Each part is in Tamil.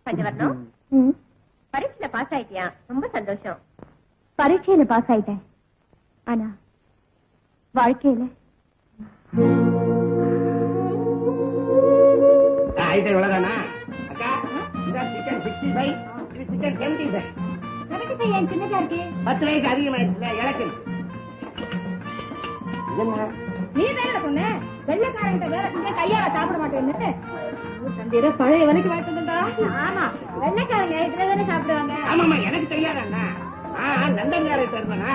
பஞ்சவர்ணம், பரீட்சையில பாஸ் ஆயிட்டியா? ரொம்ப சந்தோஷம். பரீட்சையில பாஸ் ஆயிட்டேன், ஆனா வாழ்க்கையில இவ்வளவுதானா? அக்கா, இந்த சிக்கன் 65, இது சிக்கன் 75. என் சின்னதா இருக்கு. 10 வயசு அதிகமாயிடுச்சுல, இலக்கு என்ன? நீ வேற சொன்ன வெள்ளக்காரங்கிட்ட வேலை செஞ்சா கையால சாப்பிட மாட்டேன்னு. தந்திர பழைய வரைக்கும் வாங்கிட்டு. ஆமா, வெள்ளக்காரங்க இதுலதானே சாப்பிடுவாங்க. ஆமாமா, எனக்கு தெரியாதா? லண்டன் காரத்தை இருப்பேனா?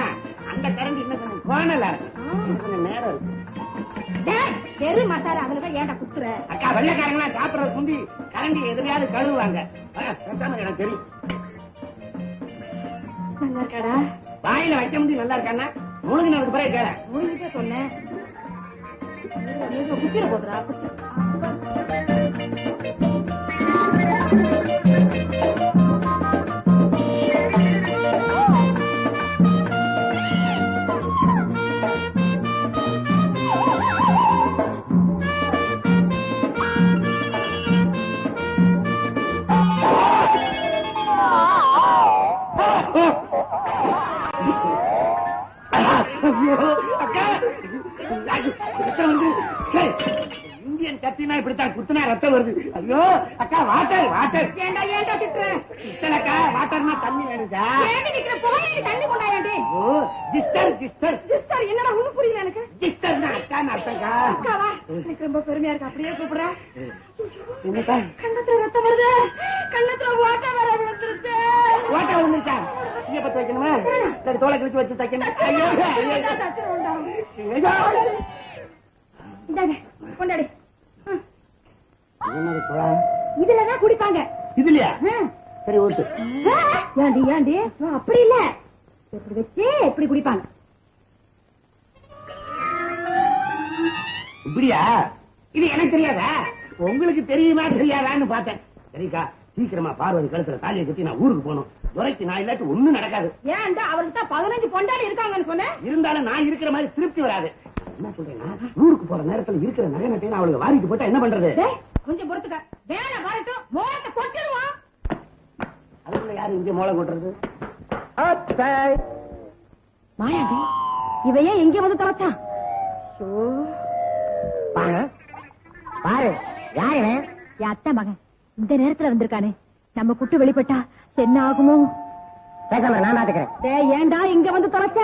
அந்த கரண்டி இன்னும் கொஞ்சம் கோணலா இருக்கு, கொஞ்சம் நேரம் இருக்கு. எரு மசாலா அதுலதான் ஏன்டா குத்துற? அக்கா, வெள்ளக்காரங்களா சாப்பிடறது முந்தி கரண்டி எதிரையாவது கழுவுவாங்க. எனக்கு தெரியும். நல்லா இருக்காடா? வாயில வைக்க முடியும். நல்லா இருக்கானா? முழுங்கினதுக்கு பிறகு கேள. முழுங்கிட்டே சொன்னேன். குத்திர போதுரா. இந்தியன் கத்தினா இப்படித்தான் குத்துனா ரத்தம் வருது. ஐயோ அக்கா, வாட்டர் வாட்டர். ஏண்டா ஏண்டா திட்டுறேன்? இத்தலக்கா, வாட்டர்னா தண்ணி வேணுதா? போய் தண்ணி கொண்டாயாண்டி. ஓ, ஜிஸ்டர் ஜிஸ்டர் சிஸ்டர் என்னடா ஒண்ணு புரியல எனக்கு. ஜிஸ்டர்னா அக்கான்னு அர்த்தம்க்கா. அக்காவா? எனக்கு ரொம்ப பெருமையா இருக்கு. அப்படியே கூப்பிடுற. என்னக்கா? கண்ணத்துல ரத்தம் வருது. கண்ணத்துல ஓட்ட வர விழுந்துருச்சு. ஓட்ட விழுந்துருச்சா? இங்க பத்து வைக்கணுமா? சரி, தோலை கிழிச்சு வச்சு தைக்கணும். ஐயோ கொண்டாடி. இதுலதான் குடிப்பாங்க. இதுலயா? சரி, ஓட்டு. ஏண்டி ஏண்டி? அப்படி இல்ல, எப்படி வச்சு எப்படி குடிப்பாங்க. இப்படியா? இது எனக்கு தெரியாதா? உங்களுக்கு தெரியுமா தெரியாதான்னு பார்த்தேன். சரிக்கா, சீக்கிரமா பார்வதி கழுத்துல தாலியை கட்டி நான் ஊருக்கு போகணும். துரைக்கு நான் இல்லாட்டி ஒண்ணும் நடக்காது. ஏன்டா, அவருக்கு தான் 15 பொண்டாடி இருக்காங்கன்னு சொன்னேன். இருந்தாலும் நான் இருக்கிற மாதிரி திருப்தி வராது. என்ன சொல்றேன்னா, ஊருக்கு போற நேரத்துல இருக்கிற நகை நட்டையும் அவளுக்கு வாரிட்டு போட்டா என்ன பண்றது? கொஞ்சம் பொறுத்துக்க. வேலை வரட்டும், மோளத்தை கொட்டிடுவான். அதுக்குள்ள யாரு இங்க மோளம் கொட்டுறது? மாயாண்டி, இவ ஏன் எங்க வந்து தொலைச்சான்? பாரு யாரு? என் அத்தை மகன் இந்த நேரத்துல வந்திருக்கானே. நம்ம குட்டு வெளிப்பட்டா என்ன ஆகுமோ? நான் பாத்துக்கிறேன். ஏண்டா இங்க வந்து தொலைச்ச?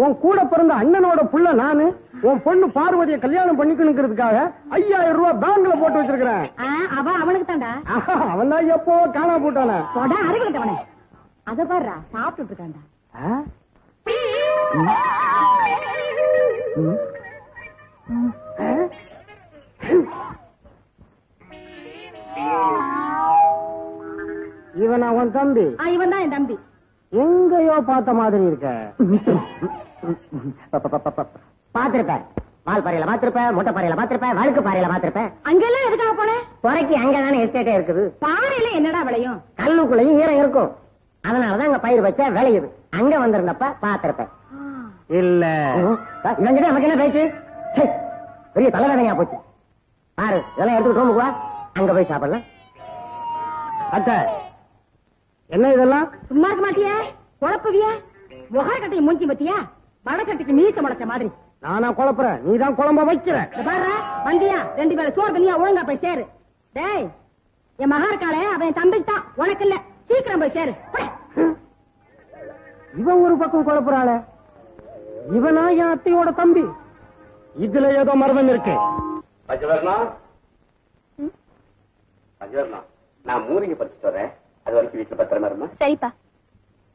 உன் கூட பிறந்த அண்ணனோட புள்ள நானு. உன் பொண்ணு பார்வதியை கல்யாணம் பண்ணிக்கணுங்கிறதுக்காக 5000 ரூபாய் பேங்க்ல போட்டு வச்சிருக்கிறேன். அவனுக்கு தாண்டா. அவன் தான் எப்போ காணா போட்டானே. அறிவிட்டவனே, அத பாரு சாப்பிட்டு இருக்காண்டா. இவன் அவன் தம்பி. இவன் தான் என் தம்பி. எங்கயோ பார்த்த மாதிரி இருக்க. பாத்திருப்ப, மால் பாறையில பாத்திருப்ப, முட்டை பாறையில பாத்திருப்ப, வழுக்கு பாறையில பாத்திருப்ப. அங்கெல்லாம் எதுக்காக போன? குறைக்கு அங்கதானே எஸ்டேட்டே இருக்குது. பாறையில என்னடா விளையும்? கல்லுக்குள்ளையும் ஈரம் இருக்கும். அதனாலதான் அங்க பயிர் வச்சா விளையுது. அங்க வந்திருந்தப்ப பாத்திருப்ப. இல்ல இவங்கிட்ட நமக்கு என்ன பேச்சு? பெரிய தலைவனையா போச்சு. பாரு, இதெல்லாம் எடுத்துட்டு ரூமுக்கு வா, அங்க போய் சாப்பிடலாம். அத்தை, என்ன இதெல்லாம்? சும்மா இருக்க மாட்டியா? குழப்பவியா? முகார் கட்டையை மூஞ்சி பத்தியா? வடக்கட்டுக்கு மீச முளைச்ச மாதிரி. நானா குழப்புறேன், நீதான் குழம்ப வைக்கிற. பாரு, வந்தியா 2 பேரை சோறு தனியா ஒழுங்கா போய் சேரு. டேய், என் மகா இருக்காளே, அவன் தம்பிக்கு தான், உனக்கு இல்ல. சீக்கிரம் போய் சேரு. இவன் ஒரு பக்கம் குழப்புறாள. இவனா என் அத்தையோட தம்பி? இதுல ஏதோ மர்மம் இருக்கு. பஞ்சவர்ணா, பஞ்சவர்ணா, நான் மூலிகை பறிச்சுட்டு வரேன். அது வரைக்கும் வீட்டுல பத்திரமா இருமா. சரிப்பா.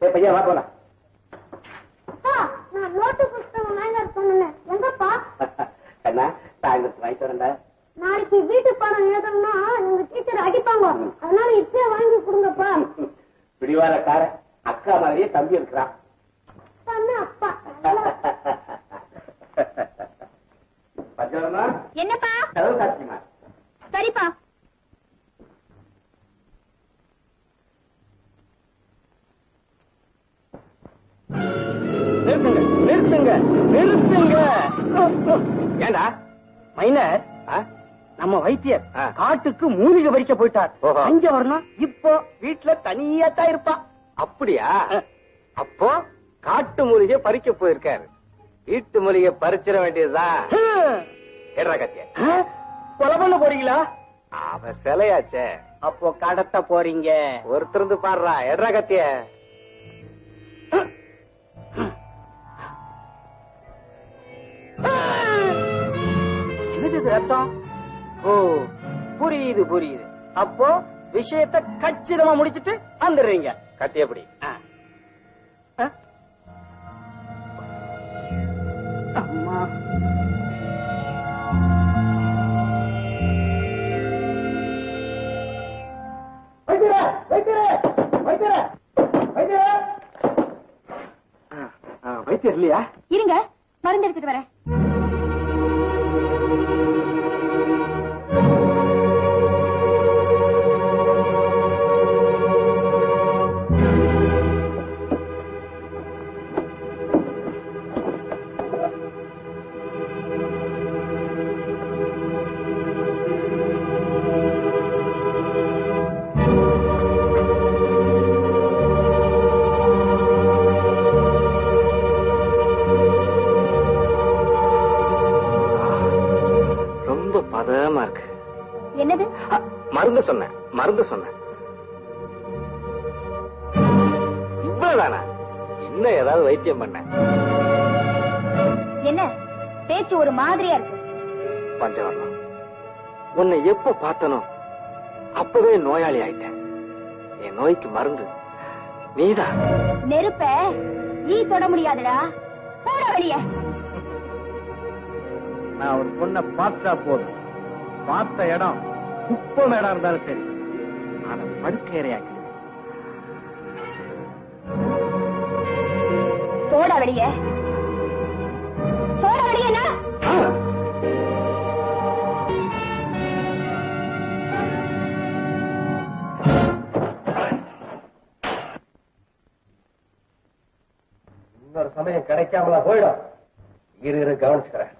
பையன் வா போலாம். நான் நோட்டு புத்தகம் வாங்க சொன்னேன். எங்கப்பா? கண்ணா, சாயந்தரத்து வாங்கிட்டு வரேன்டா. நாளைக்கு வீட்டு பாடம் எழுதணும்னா உங்க டீச்சர் அடிப்பாங்க. அதனால இப்பயே வாங்கி கொடுங்கப்பா. பிடிவாரக்கார அக்கா மாதிரியே தம்பி இருக்கிறான். அப்பா. பஞ்சவர்ணா, என்னப்பா? கதவு சாத்தியமா? சரிப்பா. நிறுத்துங்க நிறுத்துங்க. ஏண்டா மைனர், நம்ம வைத்தியர் காட்டுக்கு மூலிகை பறிக்க போயிட்டார். அங்க வரணும். இப்போ வீட்டுல தனியா தான் இருப்பா. அப்படியா? அப்போ காட்டு மூலிகை பறிக்க போயிருக்காரு. வீட்டு மூலிகை பறிச்சிட வேண்டியதுதான். ஏடா கத்திய கொலை பண்ண போறீங்களா? அவ சிலையாச்சே. அப்போ கடத்த போறீங்க. ஒருத்தருந்து பாடுறா. எட்ரா கத்திய. என்னது ரத்தம்? ஓ, புரியுது புரியுது. அப்போ விஷயத்தை கச்சிதமா முடிச்சிட்டு வந்துடுறீங்க. கத்திய எப்படி? அம்மா, வைத்தியர் இல்லையா? இருங்க, மருந்து எடுத்துட்டு வரேன். பதமா இருக்கு. என்னது? மருந்து சொன்னேன், மருந்து சொன்னேன். இவ்வளவுதானா? இன்னும் ஏதாவது வைத்தியம் பண்ண? என்ன பேச்சு ஒரு மாதிரியா இருக்கு? பஞ்சவர்ணம், உன்னை எப்ப பார்த்தனோ அப்பவே நோயாளி ஆயிட்டேன். என் நோய்க்கு மருந்து நீதான். நெருப்ப ஈ தொட முடியாதுடா. போட வெளிய. நான் ஒரு பொண்ணை பார்த்தா போதும். பார்த்த இடம் குப்பை மேடம் இருந்தாலும் சரி, ஆனா படுக்கையறையாக்கி போட வெளிய. போட வெளியனா? இன்னொரு சமயம் கிடைக்காமலா போயிடும். இரு கவனிச்சுக்கிறேன்.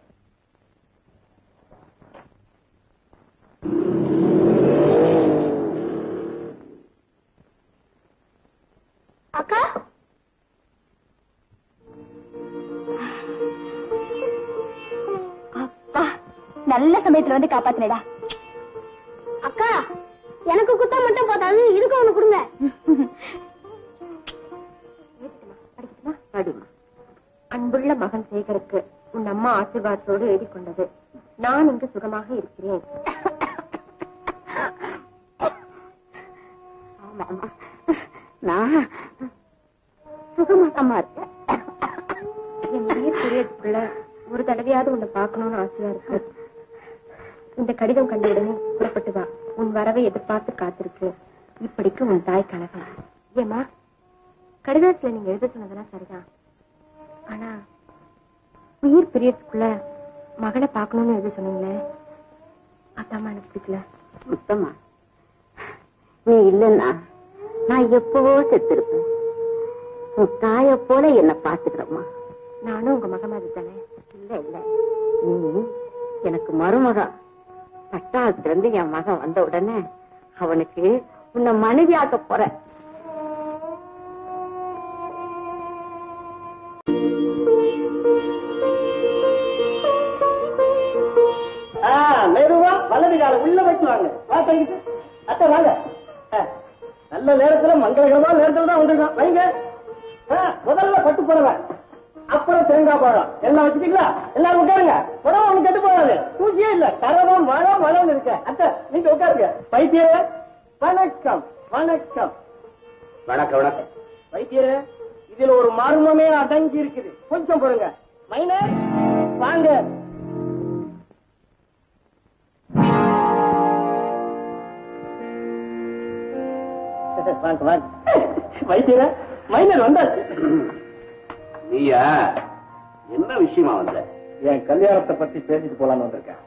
அக்கா, அப்பா நல்ல சமயத்துல வந்து காப்பாத்தினடா. அக்கா, எனக்கு குத்தா மட்டும் போதாது, இதுக்கு ஒண்ணு கொடுங்க. அன்புள்ள மகன் சேகருக்கு உன் அம்மா ஆசீர்வாதத்தோடு எழுதி கொண்டது. நான் இங்கு சுகமாக இருக்கிறேன். நான் சுகமாகமா இருக்கேன். என் உயிர் புரியறதுக்குள்ள ஒரு தடவையாவது உன்னை பார்க்கணும்னு ஆசையா இருக்கு. இந்த கடிதம் கண்டவுடனே புறப்பட்டு வா. உன் வரவை எதிர்பார்த்து காத்திருக்கு. இப்படிக்கு உன் தாய் கனகம். ஏமா, கடிதத்துல நீங்க எழுத சொன்னதெல்லாம் சரிதான். ஆனா உயிர் பிரியறதுக்குள்ள மகளை பார்க்கணும்னு எழுத சொன்னீங்களே, அதாம்மா எனக்கு பிடிக்கல. சுத்தமா நீ இல்லன்னா நான் எப்பவோ செத்திருப்பேன். உன் தாய போல என்ன பாத்துக்கிறம்மா. நானும் உங்க மக மாதிரி தானே? இல்ல இல்ல, நீ எனக்கு மருமகா. பட்டாளத்துல இருந்து என் மகன் வந்த உடனே அவனுக்கு உன்னை மனைவியாக்க போற. மெதுவா வலது கால உள்ள வச்சு வாங்க. அத்தை வாங்க. நல்ல நேரத்துல மங்களகரமா நேரத்துல தான் வந்திருக்கான். வைங்க. முதல்ல பட்டு போடுவேன், அப்புறம் தேங்காய் பழம் எல்லாம் வச்சுட்டீங்களா? எல்லாரும் உட்காருங்க. படம் ஒண்ணு கெட்டு போகாது. தூசியே இல்ல, தரவம் மழம் மழம் இருக்க. அத்தை நீங்க உட்காருங்க. வைத்தியரே வணக்கம். வணக்கம் வணக்கம் வணக்கம். வைத்தியரே, இதுல ஒரு மர்மமே அடங்கி இருக்குது. கொஞ்சம் பாருங்க. மைனர் வாங்க. வைத்தியர, மைனர் வந்தாச்சு. நீயா என்ன விஷயமா வந்த? என் கல்யாணத்தை பத்தி பேசிட்டு போலான்னு வந்திருக்கேன்.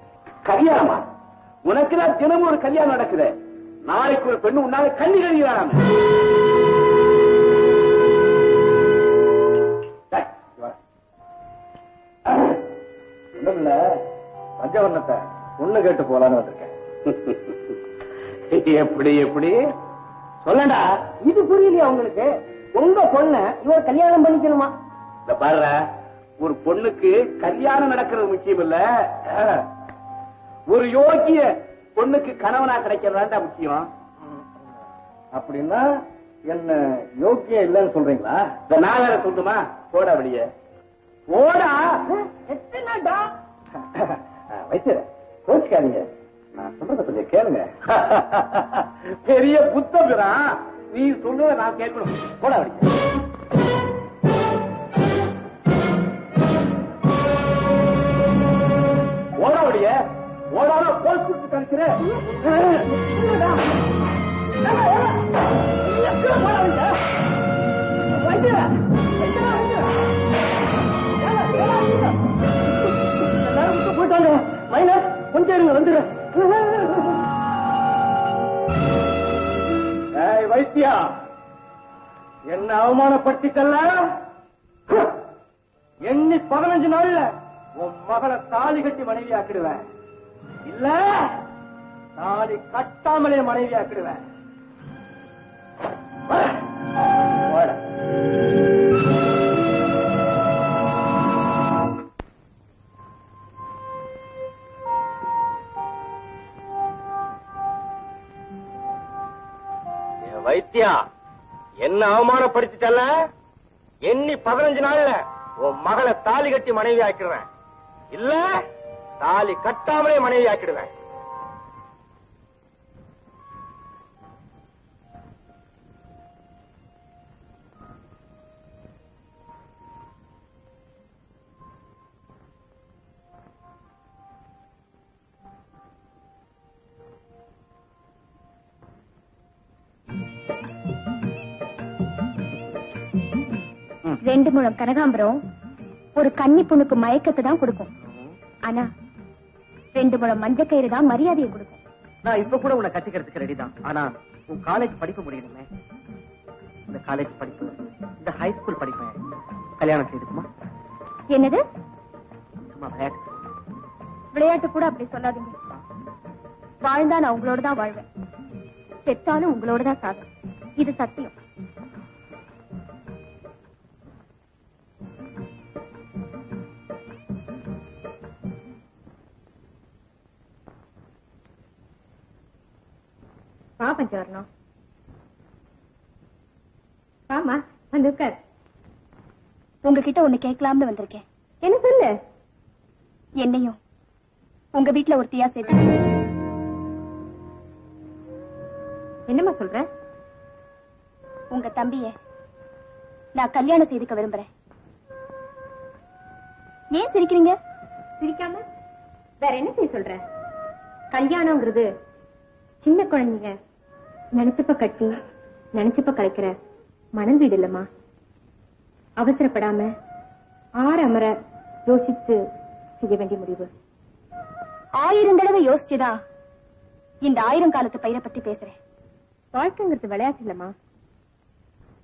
கல்யாணமா? உனக்குதான் தினமும் ஒரு கல்யாணம் நடக்குது. நாளைக்கு ஒரு பெண்ணு உன்னால கண்ணி கழிவாராம. ஒண்ணுமில்ல, பஞ்சவர்ணத்தை பொண்ணு கேட்டு போலான்னு வந்திருக்கேன். எப்படி எப்படி சொல்லடா. இது புரியலையா உங்களுக்கு? உங்க பொண்ண இவர் கல்யாணம் பண்ணிக்கணுமா? இந்த பாருற, ஒரு பொண்ணுக்கு கல்யாணம் நடக்கிறது முக்கியம் இல்ல, ஒரு யோகிய பொண்ணுக்கு கணவனா கிடைக்கிறதா முக்கியம். அப்படின்னா என்ன யோக்கியம் இல்லைன்னு சொல்றீங்களா? இந்த நாளரை சொல்லுமா? போடா வெளியே போடா. எத்தனைடா வைத்தியர கோச்சுக்காதீங்க, நான் சொல்றத கொஞ்சம் கேளுங்க. பெரிய புத்தகம், நீ சொல்றத நான் கேட்கணும். போடா வெளியே. ஓட வழிய ஓடாத போல் சுட்டு கழிக்கிறேன். போயிட்டாங்க. மைனர் கொஞ்சம் இருங்க, வந்துடுறேன். வைத்தியா, என்ன அவமானப்படுத்திக்கல. எண்ணி 15 நாள்ல உன் மகளை தாலி கட்டி மனைவி ஆக்கிடுவேன், இல்ல தாலி கட்டாமலே மனைவி ஆக்கிடுவேன். வைத்தியா, என்ன அவமானப்படுத்திட்டல. எண்ணி 15 நாள்ல உன் மகளை தாலி கட்டி மனைவி ஆக்கிடுவேன், இல்ல தாலி கட்டாமலே மனைவி ஆக்கிடுவேன். ரெண்டு முழம் கனகாம்பரம் ஒரு கன்னி பொண்ணுக்கு மயக்கத்தை தான் கொடுக்கும். ஆனா 2 முழம் மஞ்சள் கயிறு தான் மரியாதையை கொடுக்கும். நான் இப்ப கூட உன்னை கட்டிக்கிறதுக்கு ரெடி தான். ஆனா உன் காலேஜ் படிப்பு முடியணுமே. இந்த காலேஜ் படிப்பு, இந்த ஹை ஸ்கூல் படிப்பை கல்யாணம் செய்துக்குமா? என்னது சும்மா விளையாட்டு. விளையாட்டு கூட அப்படி சொல்லாதீங்க. வாழ்ந்தா நான் உங்களோட தான் வாழ்வேன், செத்தாலும் உங்களோட தான் சாகும். இது சத்தியம். பஞ்சவரணம் ஆமா வந்து உட்கார். உங்ககிட்ட ஒண்ணு கேட்கலாம்னு வந்திருக்கேன். என்ன சொல்லு? என்னையும் உங்க வீட்டுல ஒருத்தியா சேர்த்து. என்னம்மா சொல்ற? உங்க தம்பிய நான் கல்யாணம் செய்துக்க விரும்புறேன். ஏன் சிரிக்கிறீங்க? சிரிக்காம வேற என்ன செய்ய சொல்ற? கல்யாணம்ங்கிறது சின்ன குழந்தைங்க நினைச்சப்ப கட்டி நினைச்சப்ப கலைக்கிற மணல் வீடு இல்லம்மா. அவசரப்படாம அமர யோசித்து செய்ய வேண்டிய முடிவு. 1000 தடவை யோசிச்சுதான் இந்த 1000 காலத்து பயிரை பத்தி பேசுறேன். வாழ்க்கைங்கிறது விளையாட்டு இல்லம்மா,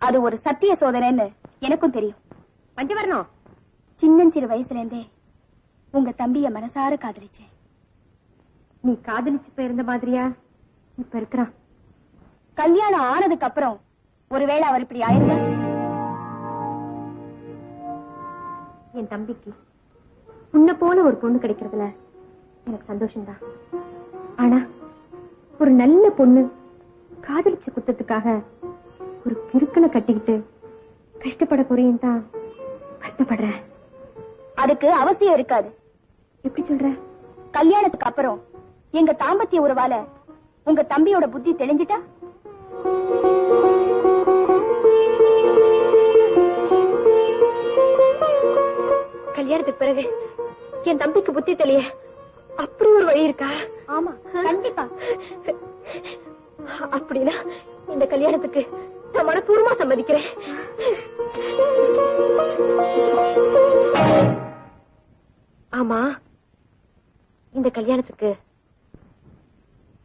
அது ஒரு சத்திய சோதனைன்னு எனக்கும் தெரியும். பஞ்சவரணம், சின்னஞ்சிறு வயசுல இருந்தே உங்க தம்பிய மனசார காதலிச்சேன். நீ காதலிச்சு போயிருந்த மாதிரியா இப்ப இருக்கிறான்? கல்யாணம் ஆனதுக்கு அப்புறம் ஒருவேளை அவர் இப்படி ஆயிருந்தா? என் தம்பிக்கு உன்ன போல ஒரு பொண்ணு கிடைக்கிறதுல எனக்கு சந்தோஷம்தான். ஆனா ஒரு நல்ல பொண்ணு காதலிச்சு குத்தத்துக்காக ஒரு கிறுக்கனை கட்டிக்கிட்டு கஷ்டப்பட போறேன் தான் கஷ்டப்படுறேன். அதுக்கு அவசியம் இருக்காது. எப்படி சொல்ற? கல்யாணத்துக்கு அப்புறம் எங்க தாம்பத்திய உறவால உங்க தம்பியோட புத்தி தெளிஞ்சிட்டா? கல்யாணத்துக்கு பிறகு என் தம்பிக்கு புத்தி தெளிய அப்படி ஒரு வழி இருக்கா? ஆமா, கண்டிப்பா. அப்படின்னா இந்த கல்யாணத்துக்கு நான் மனப்பூர்வமா சம்மதிக்கிறேன். ஆமா, இந்த கல்யாணத்துக்கு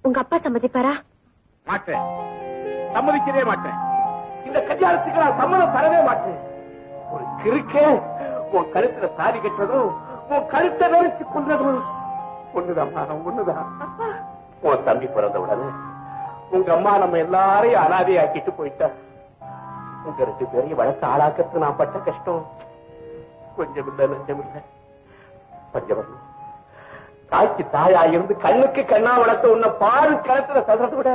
உங்க அப்பா சம்மதிப்பாரா? மாட்டேன், சம்மதிக்கவே மாட்டேன். இந்த கல்யாணத்துக்கு நான் சம்மதம் தரவே மாட்டேன். ஒரு கிறுக்கே உன் கருத்துல தாலி கட்டுறதும் உன் கருத்தை நெரிச்சு கொண்டதும் ஒண்ணுதான், ஒண்ணுதான். உன் தம்பி பிறந்த உடனே உங்க அம்மா நம்ம எல்லாரையும் அனாதையாக்கிட்டு போயிட்டா. உங்க 2 பேரையும் வளர்த்து ஆளாக்கத்து நான் பட்ட கஷ்டம் கொஞ்சம் இல்ல நஞ்சம் இல்ல. பஞ்சவர்ணம் தாய்க்கு தாயா இருந்து கண்ணுக்கு கண்ணா வளர்த்த உன்னை பாரு களத்துல சொல்றதை விட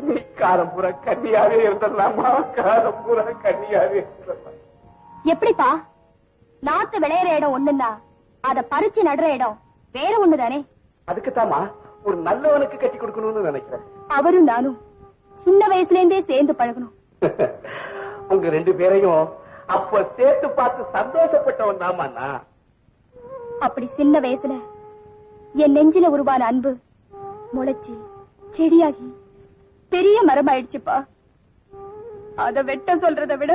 நீ காலம் பூரா கன்னியாவே இருந்தலாமா? காலம் பூரா கன்னியாவே இருந்தலாம். எப்படிப்பா? நாத்து விளையிற இடம் ஒண்ணுன்னா அத பறிச்சு நடுற இடம் வேற ஒண்ணுதானே. அதுக்குத்தாமா ஒரு நல்லவனுக்கு கட்டி கொடுக்கணும்னு நினைக்கிறேன். அவரும் நானும் சின்ன வயசுல இருந்தே சேர்ந்து பழகணும். உங்க 2 பேரையும் அப்ப சேர்த்து பார்த்து சந்தோஷப்பட்டவன் தாமா. அப்படி சின்ன வயசுல என் நெஞ்சில உருவான அன்பு முளைச்சி செடியாகி பெரிய மரம் ஆயிடுச்சுப்பா. அத வெட்ட சொல்றதை விட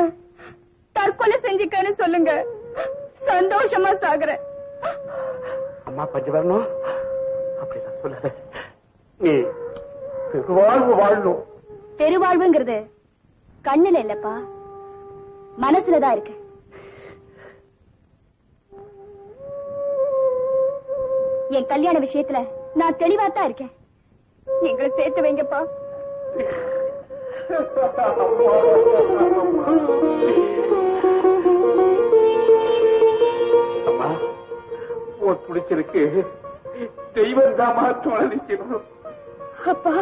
தற்கொலை செஞ்சுக்கன்னு சொல்லுங்க, சந்தோஷமா சாகுறேன். அம்மா பஞ்சவர்ணம் அப்படிதான் சொல்லாத. நீ பெருவாழ்வு வாழணும். பெருவாழ்வுங்கிறது கண்ணுல இல்லப்பா, மனசுலதான் இருக்கு. என் கல்யாண விஷயத்துல நான் தெளிவாத்தான் இருக்கேன். எங்களை சேர்த்து வைங்கப்பா. அம்மா உன் துடிச்சிருக்கு தெய்வம் தாமா துணை நிற்கணும். அப்பா